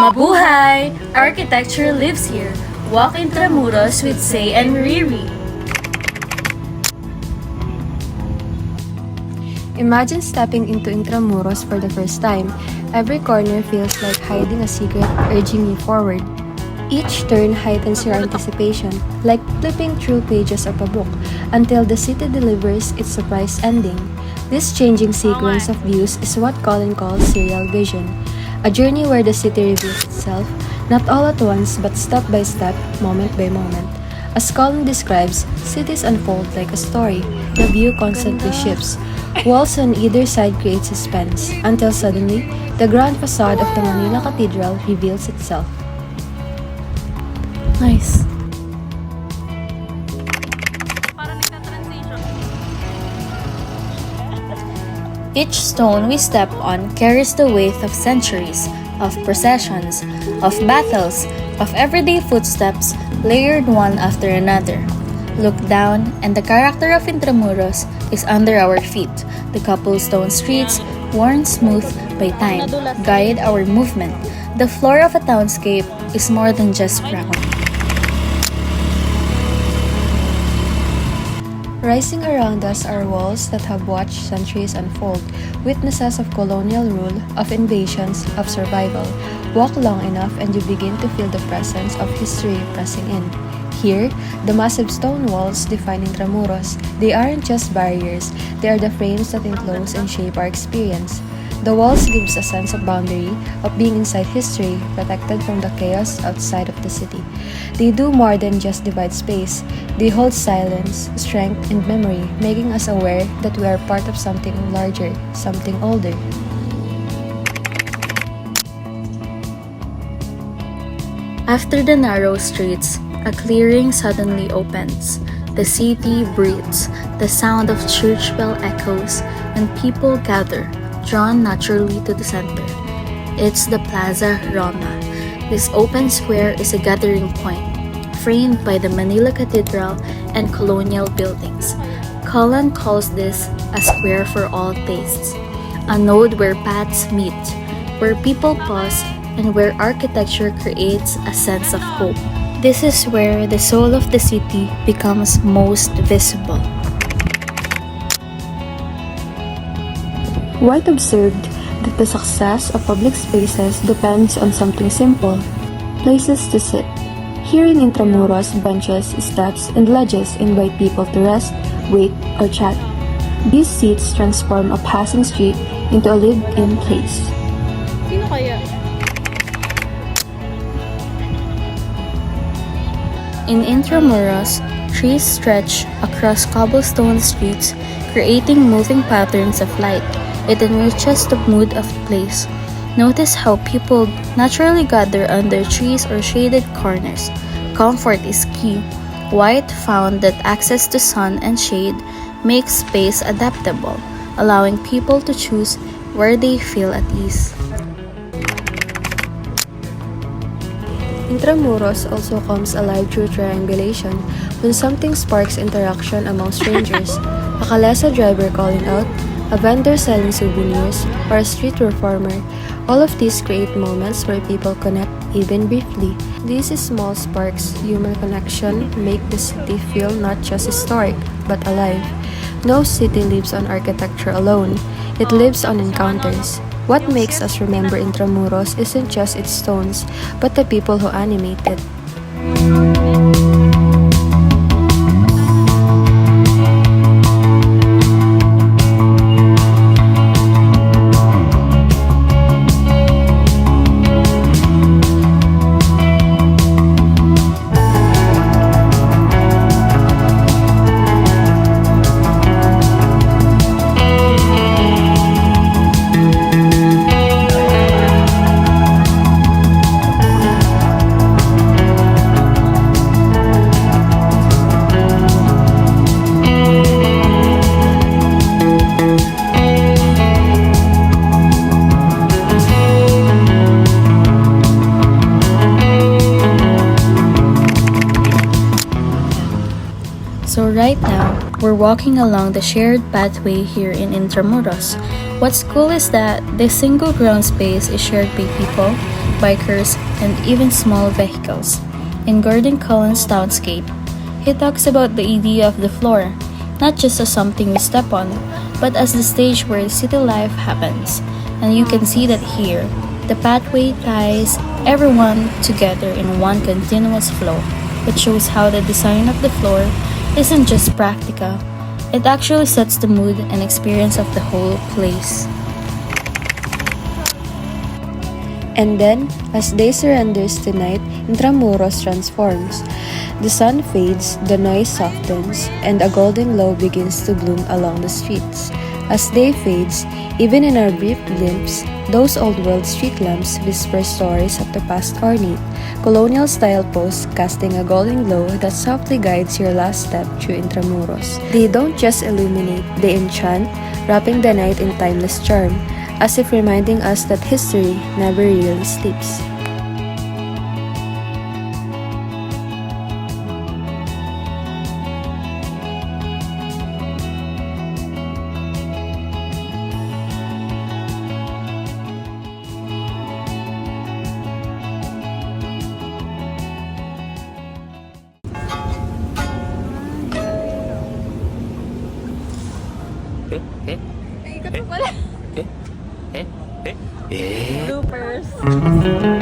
Mabuhay! Architecture lives here. Walk Intramuros with Say and Riri. Imagine stepping into Intramuros for the first time. Every corner feels like hiding a secret, urging you forward. Each turn heightens your anticipation, like flipping through pages of a book, until the city delivers its surprise ending. This changing sequence of views is what Colin calls serial vision. A journey where the city reveals itself, not all at once but step by step, moment by moment. As Colin describes, cities unfold like a story. The view constantly shifts. Walls on either side create suspense, until suddenly, the grand facade of the Manila Cathedral reveals itself. Nice. Each stone we step on carries the weight of centuries, of processions, of battles, of everyday footsteps layered one after another. Look down, and the character of Intramuros is under our feet. The cobblestone streets, worn smooth by time, guide our movement. The floor of a townscape is more than just ground. Rising around us are walls that have watched centuries unfold, witnesses of colonial rule, of invasions, of survival. Walk long enough and you begin to feel the presence of history pressing in. Here, the massive stone walls define Intramuros. They aren't just barriers, they are the frames that enclose and shape our experience. The walls gives a sense of boundary, of being inside history, protected from the chaos outside of the city. They do more than just divide space. They hold silence, strength, and memory, making us aware that we are part of something larger, something older. After the narrow streets, a clearing suddenly opens. The city breathes, the sound of church bell echoes, and people gather, drawn naturally to the center. It's the Plaza Roma. This open square is a gathering point, framed by the Manila Cathedral and colonial buildings. Cullen calls this a square for all tastes, a node where paths meet, where people pause, and where architecture creates a sense of hope. This is where the soul of the city becomes most visible. White observed that the success of public spaces depends on something simple: places to sit. Here in Intramuros, benches, steps, and ledges invite people to rest, wait, or chat. These seats transform a passing street into a lived-in place. Sino kaya? In Intramuros, trees stretch across cobblestone streets, creating moving patterns of light. It enriches the mood of the place. Notice how people naturally gather under trees or shaded corners. Comfort is key. White found that access to sun and shade makes space adaptable, allowing people to choose where they feel at ease. Intramuros also comes alive through triangulation. When something sparks interaction among strangers, a kalesa driver calling out, a vendor selling souvenirs, or a street performer, all of these create moments where people connect even briefly. These small sparks, human connection, make the city feel not just historic, but alive. No city lives on architecture alone. It lives on encounters. What makes us remember Intramuros isn't just its stones, but the people who animate it. So right now, we're walking along the shared pathway here in Intramuros. What's cool is that this single ground space is shared by people, bikers, and even small vehicles. In Gordon Cullen's Townscape, he talks about the idea of the floor, not just as something we step on, but as the stage where city life happens. And you can see that here. The pathway ties everyone together in one continuous flow. It shows how the design of the floor isn't just practical, it actually sets the mood and experience of the whole place. And then, as day surrenders to night, Intramuros transforms. The sun fades, the noise softens, and a golden glow begins to bloom along the streets. As day fades, even in our brief glimpse, those old-world street lamps whisper stories of the past ornate, colonial-style posts casting a golden glow that softly guides your last step through Intramuros. They don't just illuminate, they enchant, wrapping the night in timeless charm, as if reminding us that history never really sleeps. Bloopers.